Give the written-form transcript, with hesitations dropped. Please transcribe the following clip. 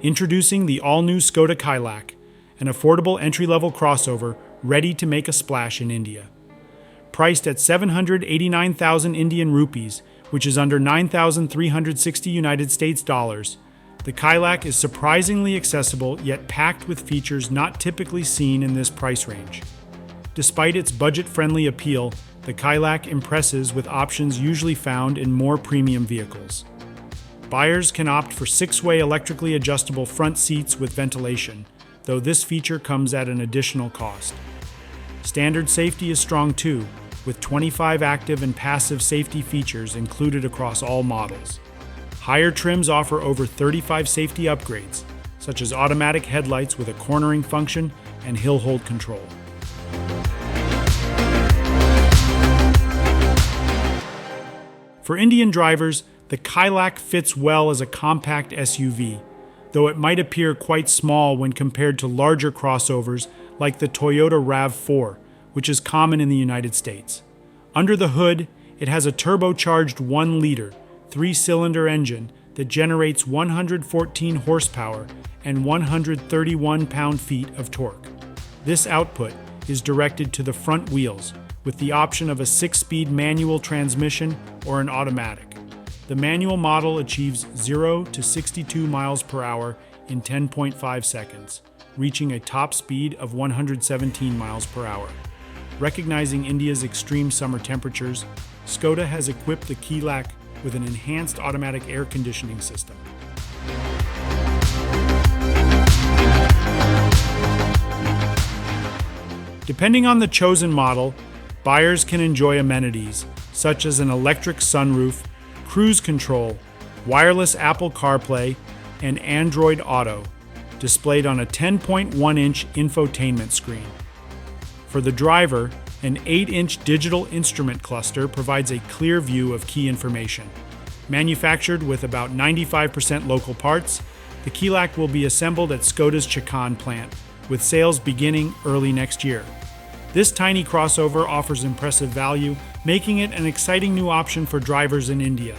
Introducing the all-new Skoda Kylaq, an affordable entry-level crossover ready to make a splash in India. Priced at 789,000 Indian rupees, which is under 9,360 United States dollars, the Kylaq is surprisingly accessible yet packed with features not typically seen in this price range. Despite its budget-friendly appeal, the Kylaq impresses with options usually found in more premium vehicles. Buyers can opt for 6-way electrically adjustable front seats with ventilation, though this feature comes at an additional cost. Standard safety is strong too, with 25 active and passive safety features included across all models. Higher trims offer over 35 safety upgrades, such as automatic headlights with a cornering function and hill hold control. For Indian drivers, the Kylaq fits well as a compact SUV, though it might appear quite small when compared to larger crossovers like the Toyota RAV4, which is common in the United States. Under the hood, it has a turbocharged 1-liter, 3-cylinder engine that generates 114 horsepower and 131 pound-feet of torque. This output is directed to the front wheels, with the option of a 6-speed manual transmission or an automatic. The manual model achieves 0 to 62 miles per hour in 10.5 seconds, reaching a top speed of 117 miles per hour. Recognizing India's extreme summer temperatures, Skoda has equipped the Kylaq with an enhanced automatic air conditioning system. Depending on the chosen model, buyers can enjoy amenities such as an electric sunroof, cruise control, wireless Apple CarPlay, and Android Auto, displayed on a 10.1-inch infotainment screen. For the driver, an 8-inch digital instrument cluster provides a clear view of key information. Manufactured with about 95% local parts, the Kylaq will be assembled at Skoda's Chakan plant, with sales beginning early next year. This tiny crossover offers impressive value, making it an exciting new option for drivers in India.